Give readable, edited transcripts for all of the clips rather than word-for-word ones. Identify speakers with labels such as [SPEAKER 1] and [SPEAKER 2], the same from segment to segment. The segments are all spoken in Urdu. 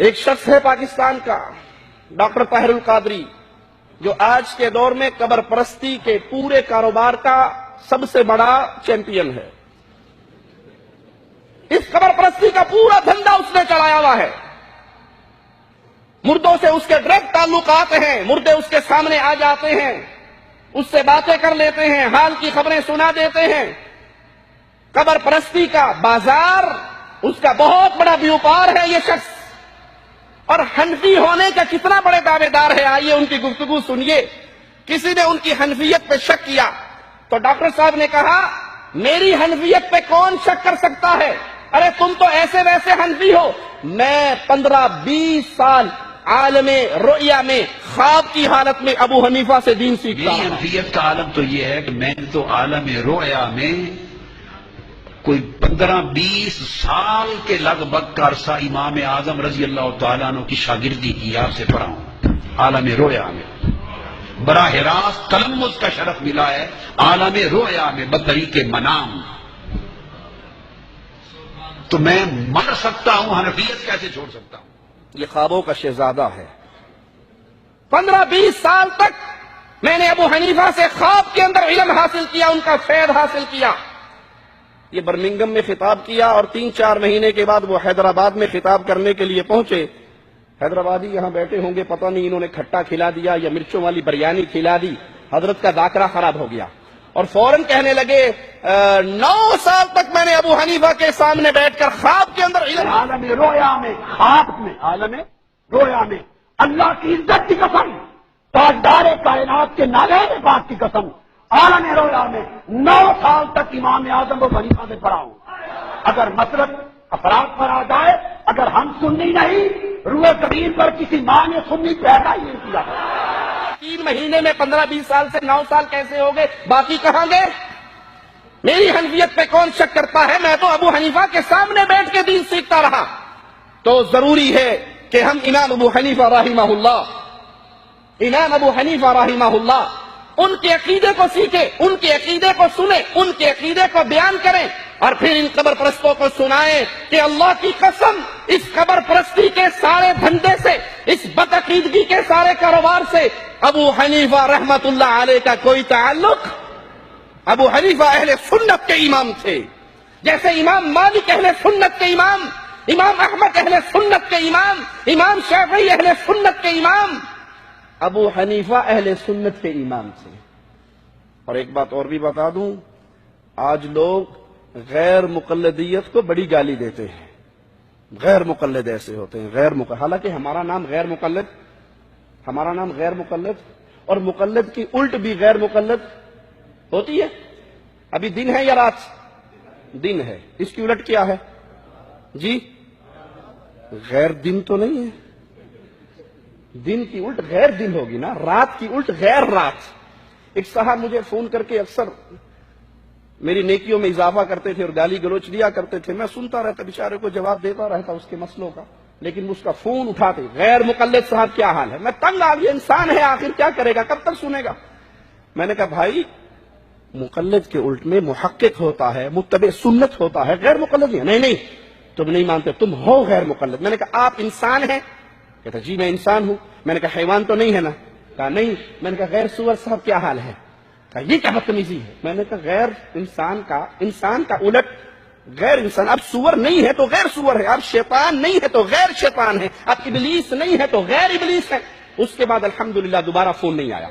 [SPEAKER 1] ایک شخص ہے پاکستان کا ڈاکٹر طاہر القادری، جو آج کے دور میں قبر پرستی کے پورے کاروبار کا سب سے بڑا چیمپئن ہے۔ اس قبر پرستی کا پورا دھندا اس نے چلایا ہوا ہے۔ مردوں سے اس کے ڈائریکٹ تعلقات ہیں، مردے اس کے سامنے آ جاتے ہیں، اس سے باتیں کر لیتے ہیں، حال کی خبریں سنا دیتے ہیں۔ قبر پرستی کا بازار اس کا بہت بڑا بیوپار ہے یہ شخص، اور حنفی ہونے کا کتنا بڑے دعوے دار ہے۔ آئیے ان کی گفتگو سنیے۔ کسی نے ان کی حنفیت پہ شک کیا تو ڈاکٹر صاحب نے کہا میری حنفیت پہ کون شک کر سکتا ہے؟ ارے تم تو ایسے ویسے حنفی ہو۔ میں 15-20 سال عالم رؤیا میں خواب کی حالت میں ابو حنیفہ سے دین سیکھتا ہوں۔
[SPEAKER 2] حنفیت کا عالم تو یہ ہے کہ میں نے تو عالم رؤیا میں کوئی 15-20 سال کے لگ بھگ کا عرصہ امام اعظم رضی اللہ تعالیٰ عنہ کی شاگردی کی، آپ سے پڑھا ہوں عالم رؤیا میں۔ براہ راست تلمذ کا شرف ملا ہے عالم رؤیا میں بطریق منام۔ تو میں مر سکتا ہوں، حنفیت کیسے چھوڑ سکتا ہوں؟
[SPEAKER 1] یہ خوابوں کا شہزادہ ہے۔ 15-20 سال تک میں نے ابو حنیفہ سے خواب کے اندر علم حاصل کیا، ان کا فیض حاصل کیا۔ یہ برمنگم میں خطاب کیا اور 3-4 مہینے کے بعد وہ حیدرآباد میں خطاب کرنے کے لیے پہنچے۔ حیدرآبادی یہاں بیٹھے ہوں گے، پتہ نہیں انہوں نے کھٹا کھلا دیا یا مرچوں والی بریانی کھلا دی، حضرت کا ذاکرہ خراب ہو گیا اور فوراً کہنے لگے 9 سال تک میں نے ابو حنیفہ کے سامنے بیٹھ کر خواب کے اندر علم
[SPEAKER 2] عالم رویا میں، خواب میں، عالم رویا میں اللہ کی عزت کی قسم، تاجدار کائنات کے نالین پاک کی قسم، عالم رویا میں 9 سال تک امام اعظم ابو حنیفہ سے پڑھا ہوں۔ اگر مسلک افراد پر آ جائے، اگر ہم سنی نہیں، روح کبیر پر کسی ماں نے سنی پیدا ہی نہیں کیا۔
[SPEAKER 1] 3 مہینے میں 15-20 سال سے 9 سال کیسے ہو گئے؟ باقی کہاں گئے؟ میری حنفیت پہ کون شک کرتا ہے؟ میں تو ابو حنیفہ کے سامنے بیٹھ کے دین سیکھتا رہا۔ تو ضروری ہے کہ ہم امام ابو حنیفہ رحمہ اللہ ان کے عقیدے کو سیکھیں، ان کے عقیدے کو سنیں، ان کے عقیدے کو بیان کریں، اور پھر ان قبر پرستوں کو سنائیں کہ اللہ کی قسم اس قبر پرستی کے سارے دھندے سے، اس بدعقیدگی کے سارے کاروبار سے ابو حنیفہ رحمت اللہ علیہ کا کوئی تعلق۔ ابو حنیفہ اہل سنت کے امام تھے، جیسے امام مالک اہل سنت کے امام، امام احمد اہل سنت کے امام، امام شافعی اہل سنت کے امام، ابو حنیفہ اہل سنت کے امام تھے۔ اور ایک بات اور بھی بتا دوں، آج لوگ غیر مقلدیت کو بڑی گالی دیتے ہیں۔ غیر مقلد ایسے ہوتے ہیں، حالانکہ ہمارا نام غیر مقلد، اور مقلد کی الٹ بھی غیر مقلد ہوتی ہے۔ ابھی دن ہے یا رات؟ دن ہے، اس کی الٹ کیا ہے جی؟ غیر دن تو نہیں ہے، دن کی الٹ غیر دن ہوگی نا، رات کی الٹ غیر رات۔ ایک صاحب مجھے فون کر کے اکثر میری نیکیوں میں اضافہ کرتے تھے اور گالی گلوچ دیا کرتے تھے، میں سنتا رہتا، بیچارے کو جواب دیتا رہتا اس کے مسئلوں کا، لیکن اس کا فون اٹھاتے غیر مقلد صاحب کیا حال ہے؟ میں تنگ آ گیا، انسان ہے آخر کیا کرے گا، کب تک سنے گا؟ میں نے کہا بھائی مقلد کے الٹ میں محقق ہوتا ہے، متبع سنت ہوتا ہے، غیر مقلد نہیں۔ نہیں تم نہیں مانتے، تم ہو غیر مقلد۔ میں نے کہا آپ انسان ہیں؟ کہتا جی میں انسان ہوں۔ میں نے کہا حیوان تو نہیں ہے نا؟ کہا نہیں۔ میں نے کہا غیر سور صاحب کیا حال ہے؟ کہا یہ کیا بدتمیزی ہے؟ میں نے کہا غیر انسان کا الٹ غیر انسان۔ اب سور نہیں ہے تو غیر سور ہے، اب شیطان نہیں ہے تو غیر شیطان ہے، اب ابلیس نہیں ہے تو غیر ابلیس ہے۔ اس کے بعد الحمدللہ دوبارہ فون نہیں آیا۔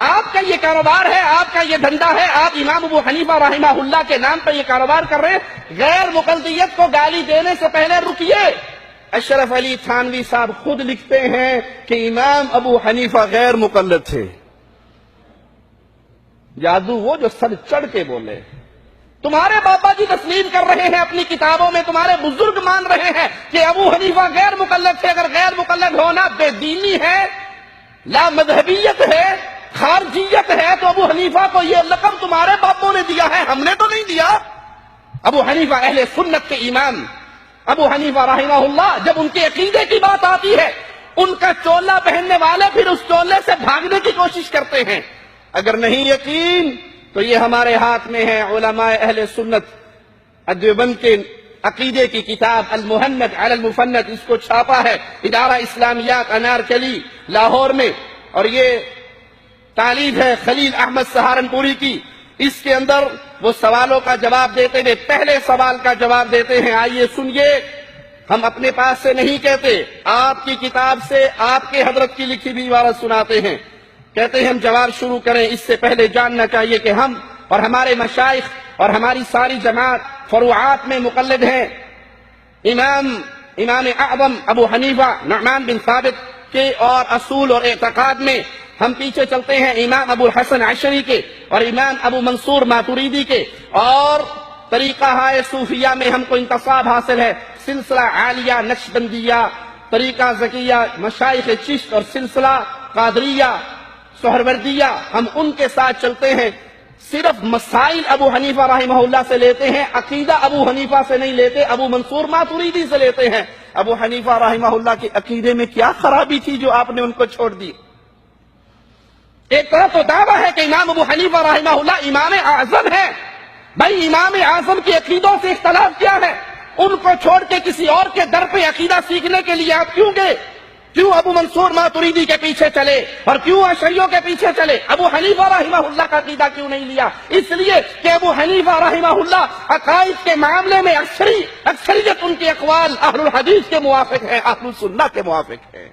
[SPEAKER 1] آپ کا یہ کاروبار ہے، آپ کا یہ دھندا ہے، آپ امام ابو حنیفہ رحمہ اللہ کے نام پر یہ کاروبار کر رہے ہیں۔ غیر مقلدیت کو گالی دینے سے پہلے رکیے۔ اشرف علی تھانوی صاحب خود لکھتے ہیں کہ امام ابو حنیفہ غیر مقلد تھے۔ جادو وہ جو سر چڑھ کے بولے۔ تمہارے بابا جی تسلیم کر رہے ہیں اپنی کتابوں میں، تمہارے بزرگ مان رہے ہیں کہ ابو حنیفہ غیر مقلد تھے۔ اگر غیر مقلد ہونا بے دینی ہے، لا مذہبیت ہے، خارجیت ہے، تو ابو حنیفہ کو یہ لقب تمہارے باپوں نے دیا ہے، ہم نے تو نہیں دیا۔ ابو حنیفہ اہل سنت کے امام، ابو حنیفہ رحمہ اللہ، جب ان کے عقیدے کی بات آتی ہے، ان کا چولا پہننے والے پھر اس چولے سے بھاگنے کی کوشش کرتے ہیں۔ اگر نہیں یقین تو یہ ہمارے ہاتھ میں ہے، علماء اہل سنت دیوبند کے عقیدے کی کتاب المہند علی المفند، اس کو چھاپا ہے ادارہ اسلامیات انارکلی لاہور میں، اور یہ تالیف ہے خلیل احمد سہارنپوری کی۔ اس کے اندر وہ سوالوں کا جواب دیتے ہوئے پہلے سوال کا جواب دیتے ہیں، آئیے سنیے، ہم اپنے پاس سے نہیں کہتے، آپ کی کتاب سے آپ کے حضرت کی لکھی ہوئی عبارت سناتے ہیں۔ کہتے ہیں ہم جواب شروع کریں اس سے پہلے جاننا چاہیے کہ ہم اور ہمارے مشائخ اور ہماری ساری جماعت فروعات میں مقلد ہیں امام اعظم ابو حنیفہ نعمان بن ثابت کے، اور اصول اور اعتقاد میں ہم پیچھے چلتے ہیں امام ابو الحسن عشری کے اور امام ابو منصور ماتریدی کے، اور طریقہ ہائے صوفیہ میں ہم کو انتصاب حاصل ہے سلسلہ عالیہ نقشبندیہ، طریقہ زکیہ مشائخ چشت اور سلسلہ قادریہ سہروردیہ، ہم ان کے ساتھ چلتے ہیں۔ صرف مسائل ابو حنیفہ رحمہ اللہ سے لیتے ہیں، عقیدہ ابو حنیفہ سے نہیں لیتے، ابو منصور ماتریدی سے لیتے ہیں۔ ابو حنیفہ رحمہ اللہ کے عقیدے میں کیا خرابی تھی جو آپ نے ان کو چھوڑ دی؟ ایک طرف تو دعویٰ ہے کہ امام ابو حنیفہ رحمہ اللہ امام اعظم ہے، بھائی امام اعظم کے عقیدوں سے اختلاف کیا ہے؟ ان کو چھوڑ کے کسی اور کے در پہ عقیدہ سیکھنے کے لیے آپ کیوں گئے؟ کیوں ابو منصور ماتریدی کے پیچھے چلے اور کیوں اشعریوں کے پیچھے چلے؟ ابو حنیفہ رحمہ اللہ کا عقیدہ کیوں نہیں لیا؟ اس لیے کہ ابو حنیفہ رحمہ اللہ عقائد کے معاملے میں اکثریت ان کے اقوال اہل الحدیث کے موافق ہے، اہل السنہ کے موافق ہے۔